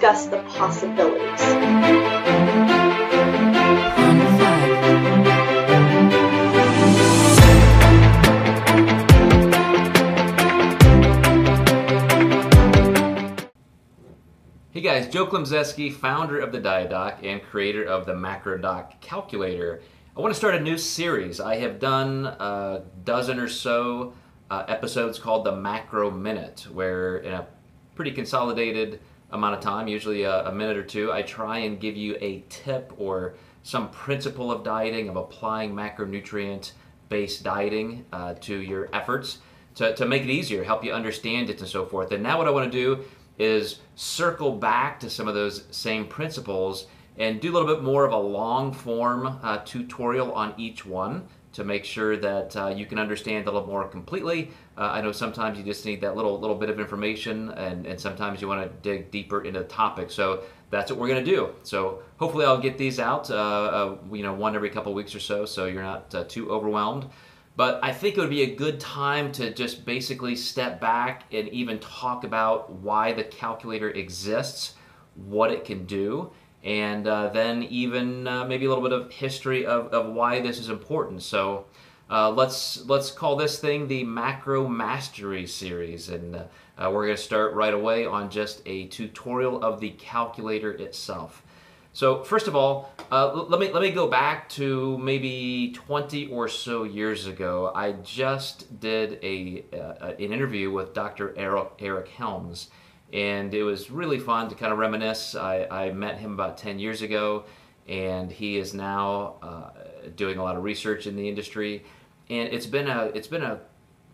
discuss the possibilities. Hey guys, Joe Klemczewski, founder of the Diet Doc and creator of the Macro Doc Calculator. I want to start a new series. I have done a dozen or so episodes called the Macro Minute, where in a pretty consolidated amount of time, usually a minute or two, I try and give you a tip or some principle of dieting, of applying macronutrient-based dieting to your efforts to make it easier, help you understand it and so forth. And now what I want to do is circle back to some of those same principles and do a little bit more of a long form tutorial on each one to make sure that you can understand a little more completely. I know sometimes you just need that little bit of information, and sometimes you want to dig deeper into the topic. So that's what we're going to do. So hopefully I'll get these out one every couple weeks or so you're not too overwhelmed. But I think it would be a good time to just basically step back and even talk about why the calculator exists, what it can do, and then even maybe a little bit of history of why this is important. So let's call this thing the Macro Mastery series, and we're going to start right away on just a tutorial of the calculator itself. So first of all, let me go back to maybe 20 or so years ago. I just did an interview with Dr. Eric Helms, and it was really fun to kind of reminisce. I met him about 10 years ago, and he is now doing a lot of research in the industry. And it's been a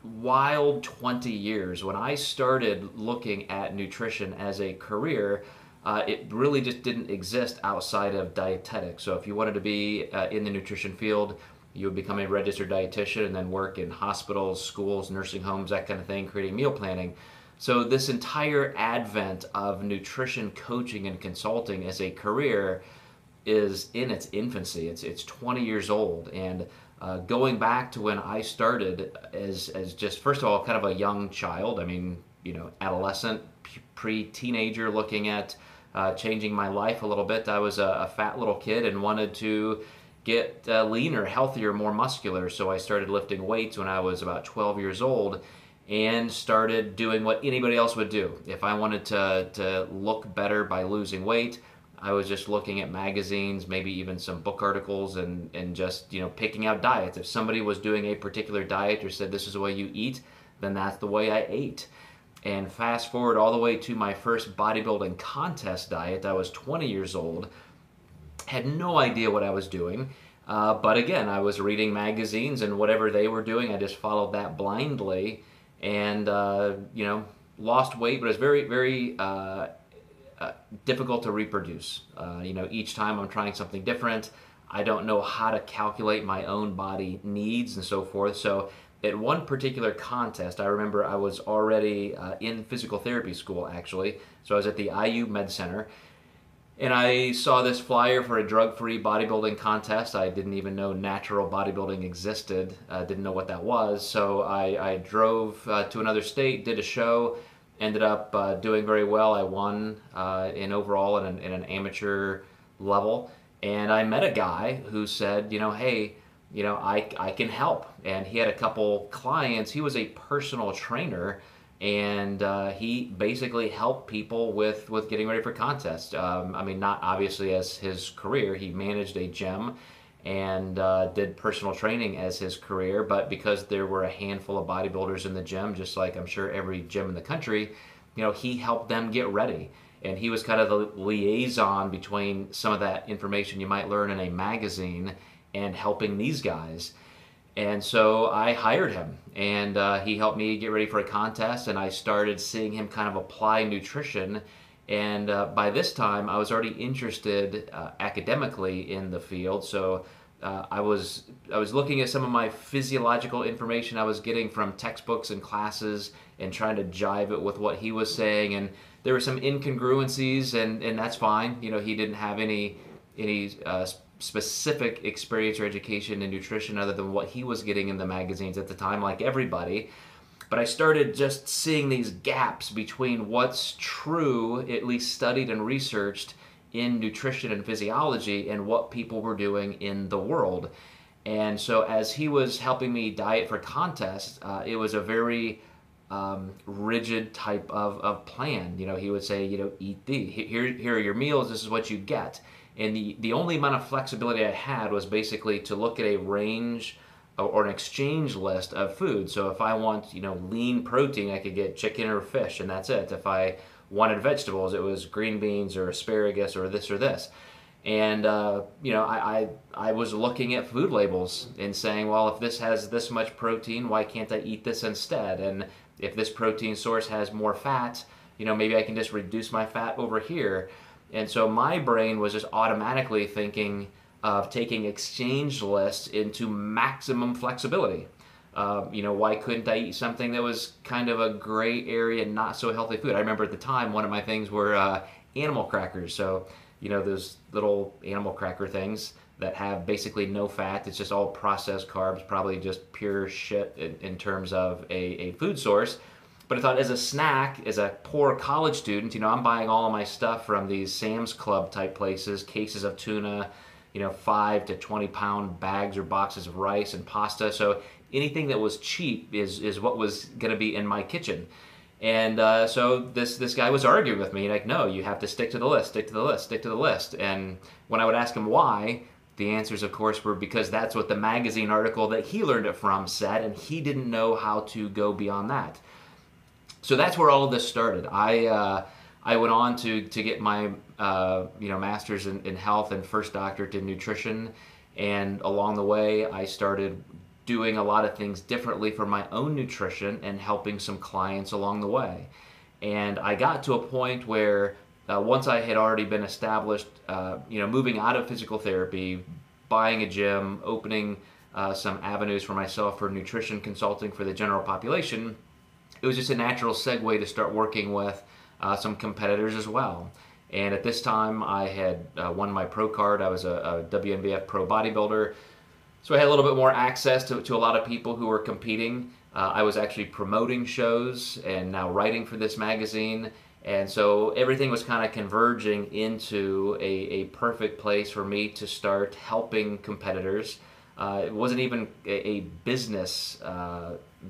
wild 20 years. When I started looking at nutrition as a career, it really just didn't exist outside of dietetics. So if you wanted to be in the nutrition field, you would become a registered dietitian and then work in hospitals, schools, nursing homes, that kind of thing, creating meal planning. So this entire advent of nutrition coaching and consulting as a career is in its infancy. It's 20 years old, and going back to when I started as just, first of all, kind of a young child. I mean, adolescent, pre-teenager, looking at changing my life a little bit. I was a fat little kid and wanted to get leaner, healthier, more muscular. So I started lifting weights when I was about 12 years old and started doing what anybody else would do. If I wanted to look better by losing weight, I was just looking at magazines, maybe even some book articles, and just picking out diets. If somebody was doing a particular diet or said this is the way you eat, then that's the way I ate. And fast forward all the way to my first bodybuilding contest diet. I was 20 years old, had no idea what I was doing, but again, I was reading magazines, and whatever they were doing, I just followed that blindly, and lost weight, but it was very, very difficult to reproduce. Each time I'm trying something different, I don't know how to calculate my own body needs and so forth. So at one particular contest, I remember I was already in physical therapy school, actually. So I was at the IU Med Center, and I saw this flyer for a drug-free bodybuilding contest. I didn't even know natural bodybuilding existed. Didn't know what that was. So I drove to another state, did a show, ended up doing very well. I won in overall in an amateur level. And I met a guy who said, hey, I can help. And he had a couple clients. He was a personal trainer, and he basically helped people with getting ready for contests. Not obviously as his career. He managed a gym and did personal training as his career, but because there were a handful of bodybuilders in the gym, just like I'm sure every gym in the country, he helped them get ready. And he was kind of the liaison between some of that information you might learn in a magazine and helping these guys. And so I hired him, and he helped me get ready for a contest, and I started seeing him kind of apply nutrition. And by this time, I was already interested academically in the field. So I was looking at some of my physiological information I was getting from textbooks and classes and trying to jive it with what he was saying. And there were some incongruencies, and that's fine. He didn't have any specific experience or education in nutrition other than what he was getting in the magazines at the time, like everybody. But I started just seeing these gaps between what's true, at least studied and researched in nutrition and physiology, and what people were doing in the world. And so as he was helping me diet for contests, it was a very rigid type of plan. He would say, eat here are your meals, this is what you get. And the only amount of flexibility I had was basically to look at a range or an exchange list of food. So if I want, lean protein, I could get chicken or fish, and that's it. If I wanted vegetables, it was green beans or asparagus or this or this. And I was looking at food labels and saying, well, if this has this much protein, why can't I eat this instead? And if this protein source has more fat, maybe I can just reduce my fat over here. And so my brain was just automatically thinking of taking exchange lists into maximum flexibility. Why couldn't I eat something that was kind of a gray area, not so healthy food? I remember at the time, one of my things were animal crackers. So, those little animal cracker things that have basically no fat. It's just all processed carbs, probably just pure shit in terms of a food source. But I thought as a snack, as a poor college student, I'm buying all of my stuff from these Sam's Club type places, cases of tuna, 5 to 20 pound bags or boxes of rice and pasta. So anything that was cheap is what was going to be in my kitchen. And so this guy was arguing with me, like, no, you have to stick to the list, stick to the list, stick to the list. And when I would ask him why, the answers, of course, were because that's what the magazine article that he learned it from said, and he didn't know how to go beyond that. So that's where all of this started. I went on to get my master's in health and first doctorate in nutrition, and along the way I started doing a lot of things differently for my own nutrition and helping some clients along the way. And I got to a point where once I had already been established, moving out of physical therapy, buying a gym, opening some avenues for myself for nutrition consulting for the general population, it was just a natural segue to start working with some competitors as well. And at this time, I had won my pro card. I was a WNBF pro bodybuilder. So I had a little bit more access to a lot of people who were competing. I was actually promoting shows and now writing for this magazine. And so everything was kind of converging into a perfect place for me to start helping competitors. It wasn't even a business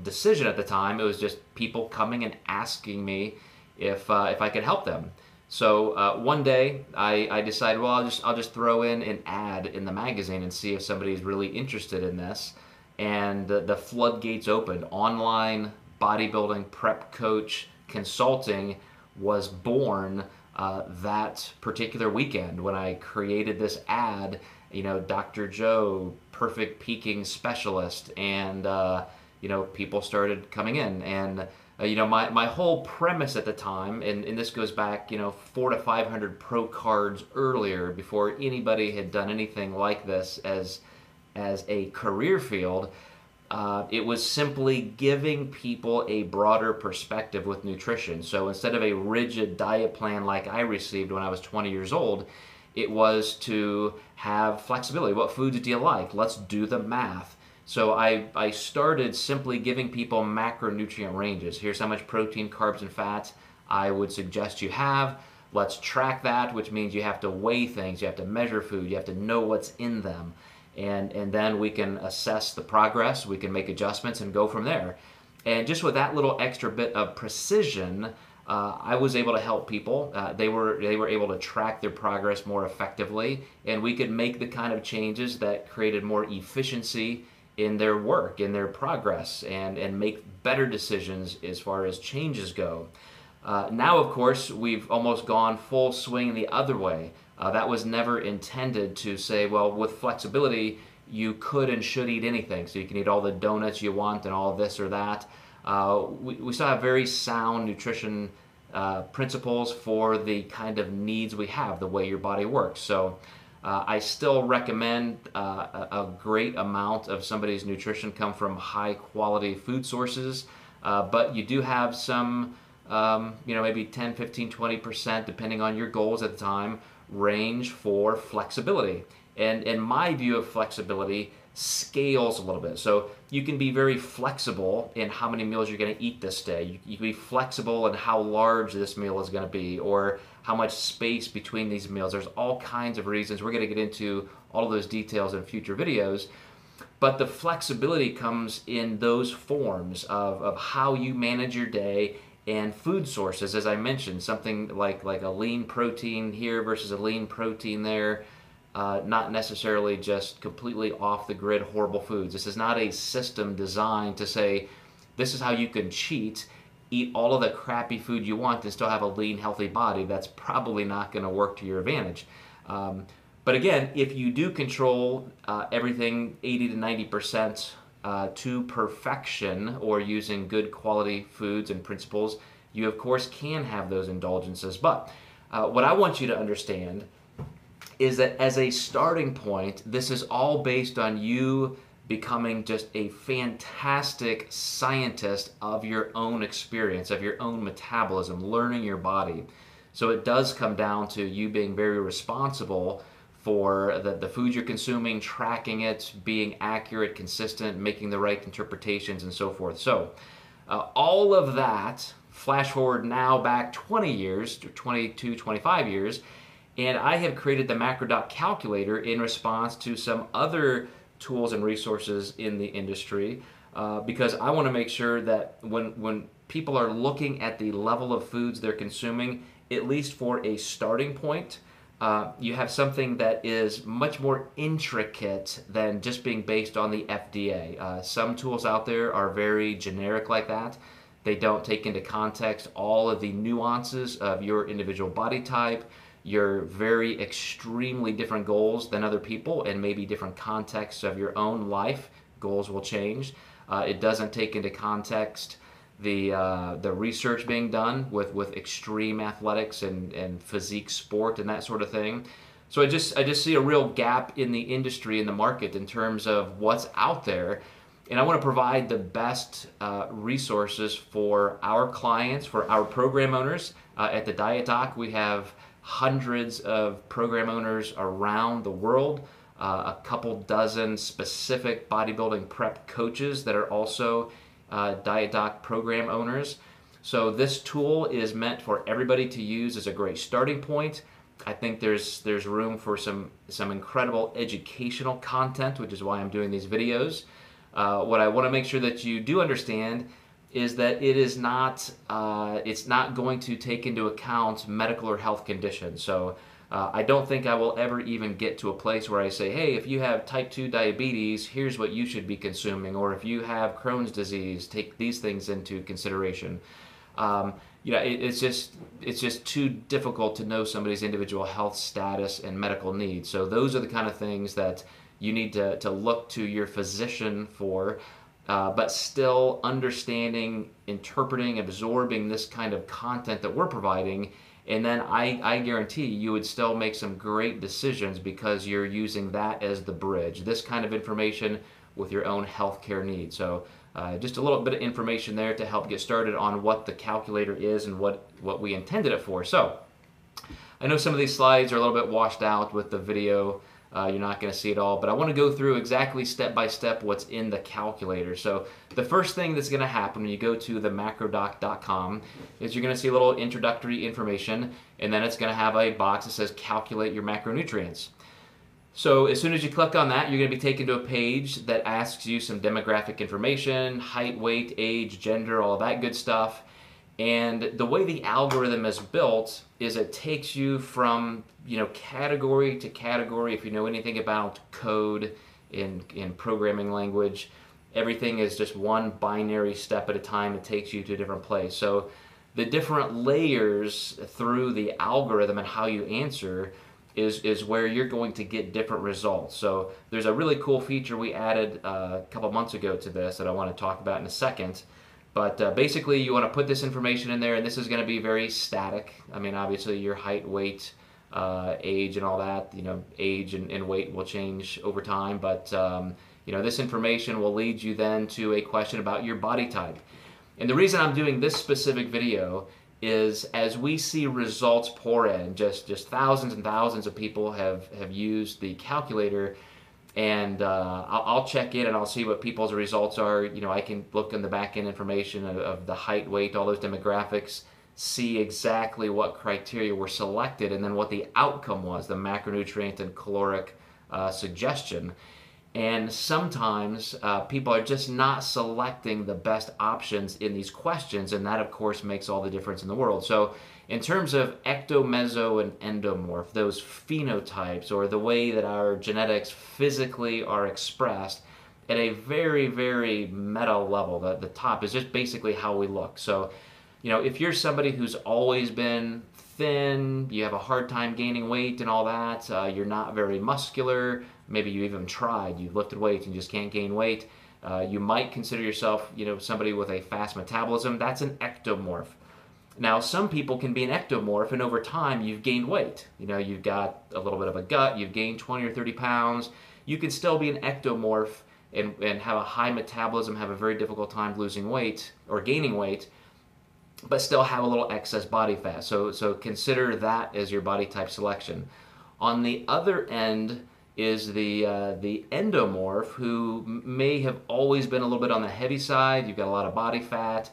decision at the time. It was just people coming and asking me if I could help them. So one day I decided, well, I'll just throw in an ad in the magazine and see if somebody's really interested in this. And the floodgates opened. Online bodybuilding prep coach consulting was born that particular weekend when I created this ad. Dr. Joe, perfect peaking specialist, and people started coming in. And my whole premise at the time, and this goes back 400 to 500 pro cards earlier, before anybody had done anything like this as a career field, it was simply giving people a broader perspective with nutrition. So instead of a rigid diet plan like I received when I was 20 years old, it was to have flexibility. What foods do you like? Let's do the math. So I started simply giving people macronutrient ranges. Here's how much protein, carbs, and fats I would suggest you have. Let's track that, which means you have to weigh things, you have to measure food, you have to know what's in them. And then we can assess the progress, we can make adjustments and go from there. And just with that little extra bit of precision, I was able to help people. They were able to track their progress more effectively, and we could make the kind of changes that created more efficiency in their work, in their progress, and make better decisions as far as changes go. Now, of course, we've almost gone full swing the other way. That was never intended to say, well, with flexibility, you could and should eat anything. So you can eat all the donuts you want and all this or that. We still have very sound nutrition principles for the kind of needs we have, the way your body works. So I still recommend a great amount of somebody's nutrition come from high quality food sources, but you do have some, maybe 10, 15, 20%, depending on your goals at the time, range for flexibility. And in my view of flexibility, scales a little bit. So you can be very flexible in how many meals you're going to eat this day. You can be flexible in how large this meal is going to be, or how much space between these meals. There's all kinds of reasons. We're going to get into all of those details in future videos. But the flexibility comes in those forms of how you manage your day and food sources. As I mentioned, something like a lean protein here versus a lean protein there. Not necessarily just completely off the grid horrible foods. This is not a system designed to say this is how you can cheat, eat all of the crappy food you want and still have a lean, healthy body. That's probably not going to work to your advantage. But again, if you do control everything 80 to 90% to perfection, or using good quality foods and principles, you of course can have those indulgences. But what I want you to understand is that as a starting point, this is all based on you becoming just a fantastic scientist of your own experience, of your own metabolism, learning your body. So it does come down to you being very responsible for the food you're consuming, tracking it, being accurate, consistent, making the right interpretations, and so forth. So all of that, flash forward now back 20 years, 22, 25 years, and I have created the MacroDoc calculator in response to some other tools and resources in the industry, because I want to make sure that when people are looking at the level of foods they're consuming, at least for a starting point, you have something that is much more intricate than just being based on the FDA. Some tools out there are very generic like that. They don't take into context all of the nuances of your individual body type, your very extremely different goals than other people, and maybe different contexts of your own life. Goals will change. It doesn't take into context the research being done with extreme athletics and physique sport and that sort of thing. So I just see a real gap in the industry, in the market, in terms of what's out there. And I want to provide the best resources for our clients, for our program owners. At the Diet Doc, we have hundreds of program owners around the world, a couple dozen specific bodybuilding prep coaches that are also Diet Doc program owners. So this tool is meant for everybody to use as a great starting point. I think there's room for some incredible educational content, which is why I'm doing these videos. What I want to make sure that you do understand is that it is not, it's not going to take into account medical or health conditions. So I don't think I will ever even get to a place where I say, hey, if you have type 2 diabetes, here's what you should be consuming. Or if you have Crohn's disease, take these things into consideration. It's just too difficult to know somebody's individual health status and medical needs. So those are the kind of things that you need to look to your physician for. But still understanding, interpreting, absorbing this kind of content that we're providing, and then I guarantee you would still make some great decisions because you're using that as the bridge, this kind of information with your own healthcare needs. So just a little bit of information there to help get started on what the calculator is and what we intended it for. So I know some of these slides are a little bit washed out with the video. You're not going to see it all, but I want to go through exactly step by step what's in the calculator. So the first thing that's going to happen when you go to the macrodoc.com is you're going to see a little introductory information, and then it's going to have a box that says calculate your macronutrients. So as soon as you click on that, you're going to be taken to a page that asks you some demographic information, height, weight, age, gender, all that good stuff. And the way the algorithm is built is it takes you from category to category. If you know anything about code in programming language, everything is just one binary step at a time. It takes you to a different place. So the different layers through the algorithm and how you answer is where you're going to get different results. So there's a really cool feature we added a couple months ago to this that I want to talk about in a second. But basically, you want to put this information in there, and this is going to be very static. I mean, obviously, your height, weight, age, and all that, age and weight will change over time. But, this information will lead you then to a question about your body type. And the reason I'm doing this specific video is as we see results pour in, just thousands and thousands of people have used the calculator, and I'll check in and I'll see what people's results are. You know, I can look in the back end information of the height, weight, all those demographics, see exactly what criteria were selected, and then what the outcome was, the macronutrient and caloric suggestion. And sometimes people are just not selecting the best options in these questions, and that, of course, makes all the difference in the world. So in terms of ecto, meso, and endomorph, those phenotypes, or the way that our genetics physically are expressed at a very, very meta level, the top is just basically how we look. So, you know, if you're somebody who's always been thin, you have a hard time gaining weight and all that, you're not very muscular, maybe you even tried, you've lifted weights and just can't gain weight, you might consider yourself, you know, somebody with a fast metabolism. That's an ectomorph. Now, some people can be an ectomorph, and over time you've gained weight. You know, you've got a little bit of a gut, you've gained 20 or 30 pounds. You can still be an ectomorph and have a high metabolism, have a very difficult time losing weight or gaining weight, but still have a little excess body fat. So consider that as your body type selection. On the other end is the endomorph, who may have always been a little bit on the heavy side. You've got a lot of body fat.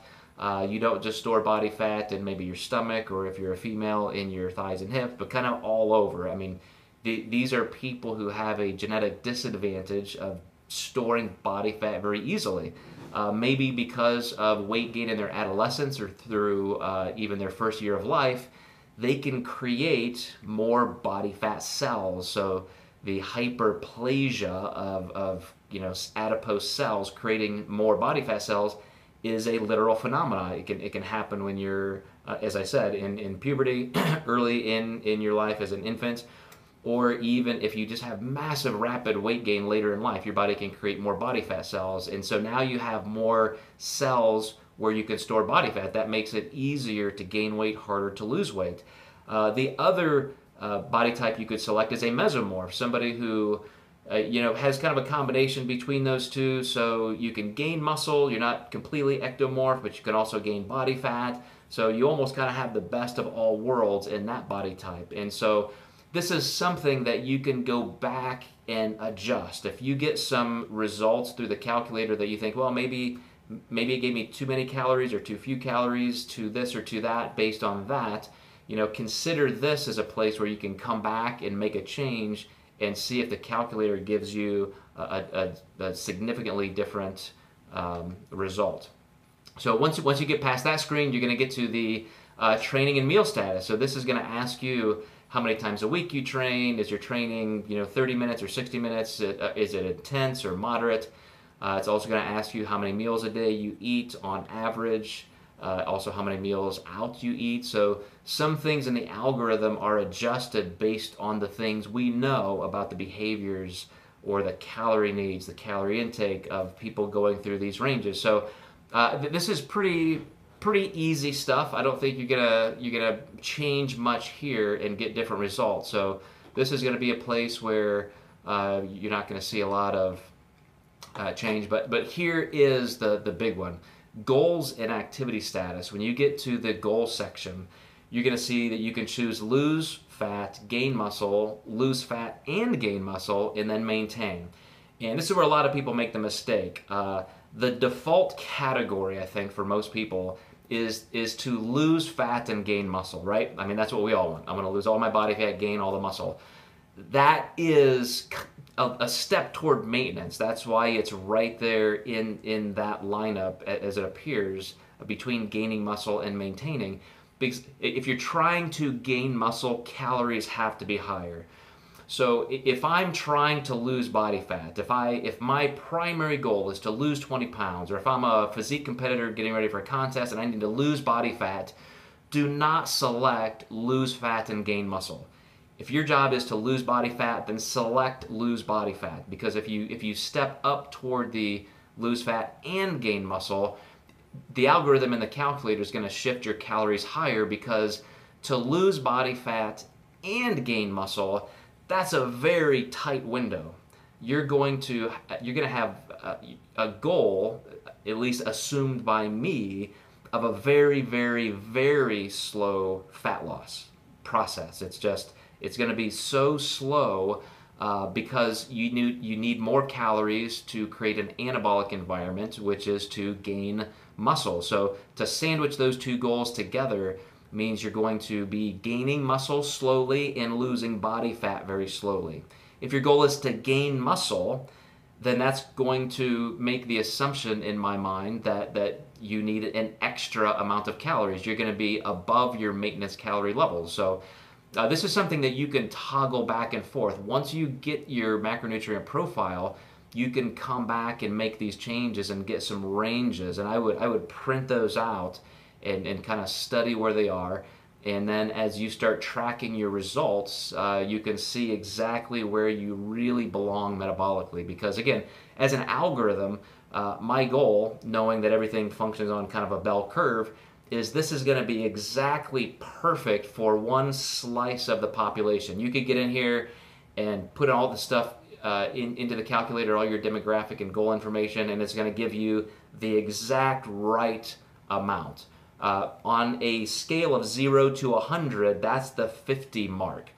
You don't just store body fat in maybe your stomach, or if you're a female, in your thighs and hips, but kind of all over. I mean, these are people who have a genetic disadvantage of storing body fat very easily. Maybe because of weight gain in their adolescence or through even their first year of life, they can create more body fat cells. So the hyperplasia of you know, adipose cells creating more body fat cells is a literal phenomenon. It can happen when you're, as I said, in puberty, early in your life as an infant, or even if you just have massive rapid weight gain later in life, your body can create more body fat cells. And so now you have more cells where you can store body fat. That makes it easier to gain weight, harder to lose weight. The other body type you could select is a mesomorph, somebody who you know, has kind of a combination between those two. So you can gain muscle, you're not completely ectomorph, but you can also gain body fat. So you almost kind of have the best of all worlds in that body type. And so this is something that you can go back and adjust. If you get some results through the calculator that you think, well, maybe it gave me too many calories or too few calories to this or to that, based on that, you know, consider this as a place where you can come back and make a change and see if the calculator gives you a significantly different result. So once you get past that screen, you're going to get to the training and meal status. So this is going to ask you how many times a week you train. Is your training, you know, 30 minutes or 60 minutes? Is it intense or moderate? It's also going to ask you how many meals a day you eat on average. Also how many meals out you eat. So some things in the algorithm are adjusted based on the things we know about the behaviors or the calorie needs, the calorie intake of people going through these ranges. So this is pretty easy stuff. I don't think you're gonna change much here and get different results. So this is gonna be a place where you're not gonna see a lot of change. But here is the big one. Goals and activity status. When you get to the goal section, you're going to see that you can choose lose fat, gain muscle, lose fat and gain muscle, and then maintain. And this is where a lot of people make the mistake. The default category, I think, for most people is to lose fat and gain muscle, right? I mean, that's what we all want. I want to lose all my body fat, gain all the muscle. That is a step toward maintenance. That's why it's right there in that lineup as it appears between gaining muscle and maintaining. Because if you're trying to gain muscle, calories have to be higher. So if I'm trying to lose body fat, if my primary goal is to lose 20 pounds, or if I'm a physique competitor getting ready for a contest and I need to lose body fat, do not select lose fat and gain muscle. If your job is to lose body fat, then select lose body fat, because if you step up toward the lose fat and gain muscle, the algorithm in the calculator is going to shift your calories higher, because to lose body fat and gain muscle, that's a very tight window. You're going to have a goal, at least assumed by me, of a very, very, very slow fat loss process. It's going to be so slow because you need more calories to create an anabolic environment, which is to gain muscle. So to sandwich those two goals together means you're going to be gaining muscle slowly and losing body fat very slowly. If your goal is to gain muscle, then that's going to make the assumption in my mind that you need an extra amount of calories. You're going to be above your maintenance calorie levels. So this is something that you can toggle back and forth. Once you get your macronutrient profile, you can come back and make these changes and get some ranges. And I would print those out and kind of study where they are. And then as you start tracking your results, you can see exactly where you really belong metabolically. Because again, as an algorithm, my goal, knowing that everything functions on kind of a bell curve, is this is going to be exactly perfect for one slice of the population. You could get in here and put all the stuff into the calculator, all your demographic and goal information, and it's going to give you the exact right amount. On a scale of 0 to 100, that's the 50 mark.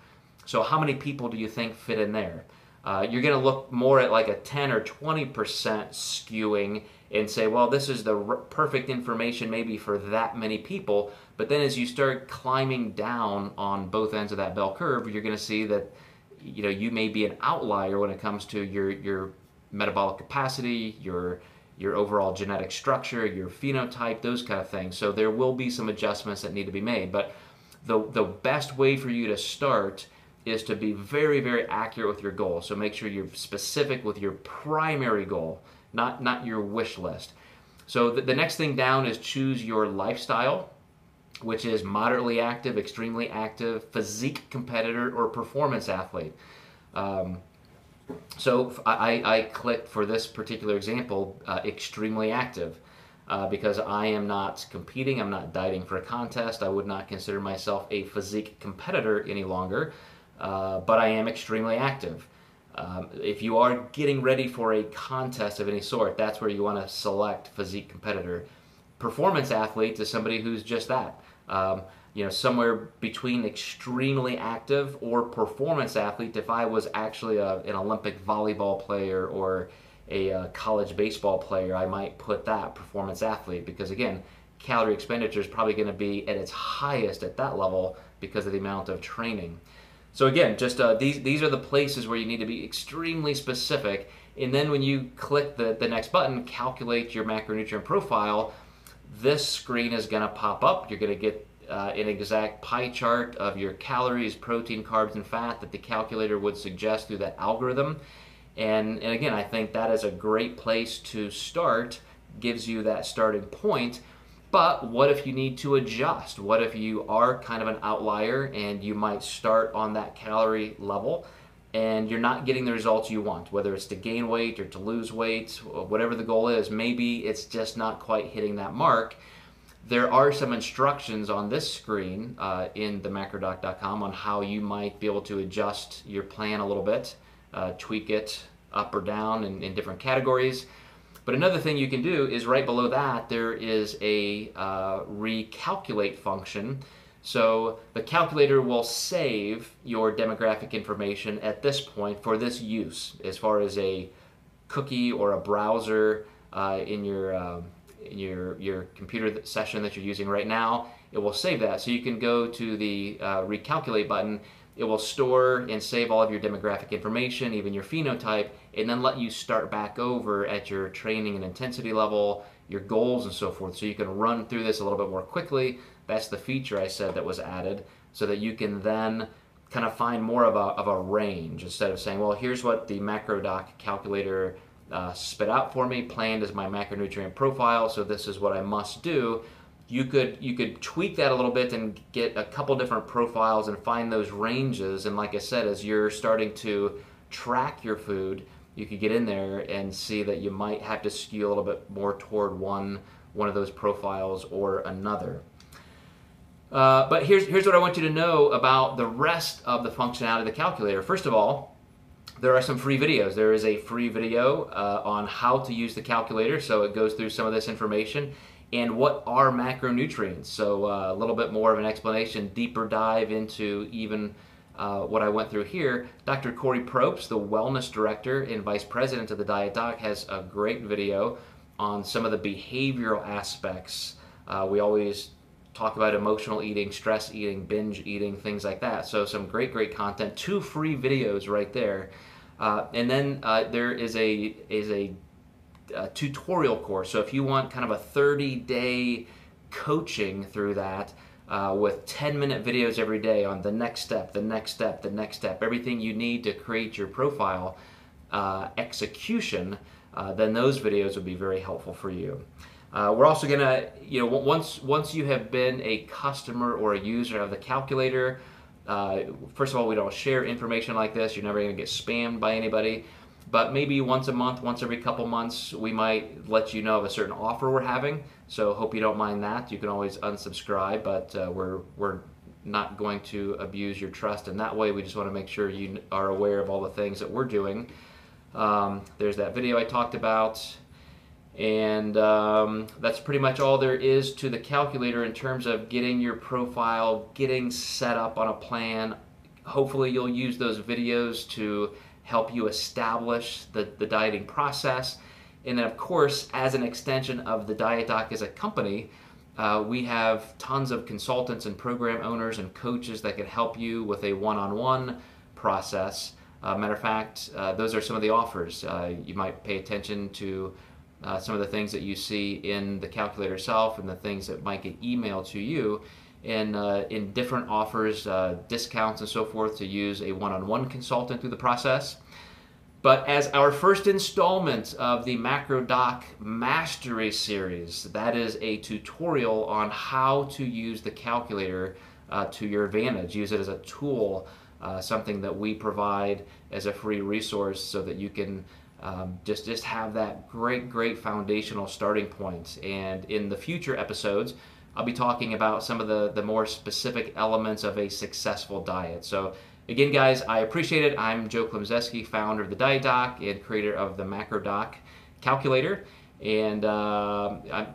So how many people do you think fit in there? You're going to look more at like a 10 or 20% skewing and say, well, this is the perfect information maybe for that many people. But then as you start climbing down on both ends of that bell curve, you're going to see that you may be an outlier when it comes to your metabolic capacity, your overall genetic structure, your phenotype, those kind of things. So there will be some adjustments that need to be made. But the best way for you to start is to be very, very accurate with your goal. So make sure you're specific with your primary goal, not your wish list. So the next thing down is choose your lifestyle, which is moderately active, extremely active, physique competitor, or performance athlete. So I clicked for this particular example, extremely active, because I am not competing, I'm not dieting for a contest, I would not consider myself a physique competitor any longer, but I am extremely active. If you are getting ready for a contest of any sort, that's where you want to select physique competitor. Performance athlete is somebody who's just that. Somewhere between extremely active or performance athlete. If I was actually an Olympic volleyball player or a college baseball player, I might put that performance athlete, because again, calorie expenditure is probably going to be at its highest at that level because of the amount of training. So again, just these are the places where you need to be extremely specific. And then when you click the next button, calculate your macronutrient profile, this screen is going to pop up. You're going to get an exact pie chart of your calories, protein, carbs, and fat that the calculator would suggest through that algorithm. And again, I think that is a great place to start, gives you that starting point. But what if you need to adjust? What if you are kind of an outlier and you might start on that calorie level and you're not getting the results you want, whether it's to gain weight or to lose weight, whatever the goal is, maybe it's just not quite hitting that mark. There are some instructions on this screen in the macrodoc.com on how you might be able to adjust your plan a little bit, tweak it up or down in different categories. But another thing you can do is right below that, there is a recalculate function. So the calculator will save your demographic information at this point for this use, as far as a cookie or a browser in your computer session that you're using right now. It will save that. So you can go to the recalculate button. It will store and save all of your demographic information, even your phenotype, and then let you start back over at your training and intensity level, your goals and so forth. So you can run through this a little bit more quickly. That's the feature I said that was added, so that you can then kind of find more of a range, instead of saying, well, here's what the macrodoc calculator spit out for me, planned as my macronutrient profile, so this is what I must do. You could tweak that a little bit and get a couple different profiles and find those ranges. And like I said, as you're starting to track your food, you could get in there and see that you might have to skew a little bit more toward one of those profiles or another. But here's what I want you to know about the rest of the functionality of the calculator. First of all, there are some free videos. There is a free video on how to use the calculator, so it goes through some of this information. And what are macronutrients? So a little bit more of an explanation, deeper dive into even what I went through here. Dr. Corey Probst, the wellness director and vice president of the Diet Doc, has a great video on some of the behavioral aspects. We always talk about emotional eating, stress eating, binge eating, things like that. So some great content, 2 free videos right there. And then there is a tutorial course. So if you want kind of a 30-day coaching through that, with 10-minute videos every day on the next step, the next step, the next step, everything you need to create your profile execution, then those videos would be very helpful for you. We're also gonna, once you have been a customer or a user of the calculator, first of all, we don't share information like this. You're never gonna get spammed by anybody. But maybe once a month, once every couple months, we might let you know of a certain offer we're having. So hope you don't mind that. You can always unsubscribe, but we're not going to abuse your trust in that way. We just want to make sure you are aware of all the things that we're doing. There's that video I talked about. And that's pretty much all there is to the calculator in terms of getting your profile, getting set up on a plan. Hopefully you'll use those videos to help you establish the dieting process. And then, of course, as an extension of the Diet Doc as a company, we have tons of consultants and program owners and coaches that can help you with a one-on-one process. Matter of fact, those are some of the offers. You might pay attention to some of the things that you see in the calculator itself and the things that might get emailed to you in different offers, discounts and so forth, to use a one-on-one consultant through the process. But as our first installment of the MacroDoc Mastery Series, that is a tutorial on how to use the calculator to your advantage. Use it as a tool, something that we provide as a free resource so that you can just have that great foundational starting point. And in the future episodes, I'll be talking about some of the more specific elements of a successful diet. So again, guys, I appreciate it. I'm Joe Klemczewski, founder of the Diet Doc and creator of the MacroDoc calculator. And I'm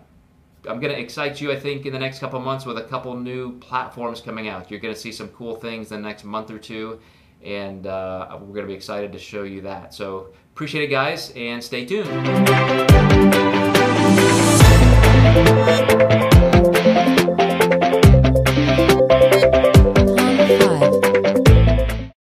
going to excite you, I think, in the next couple months with a couple new platforms coming out. You're going to see some cool things in the next month or two, and we're going to be excited to show you that. So appreciate it, guys, and stay tuned.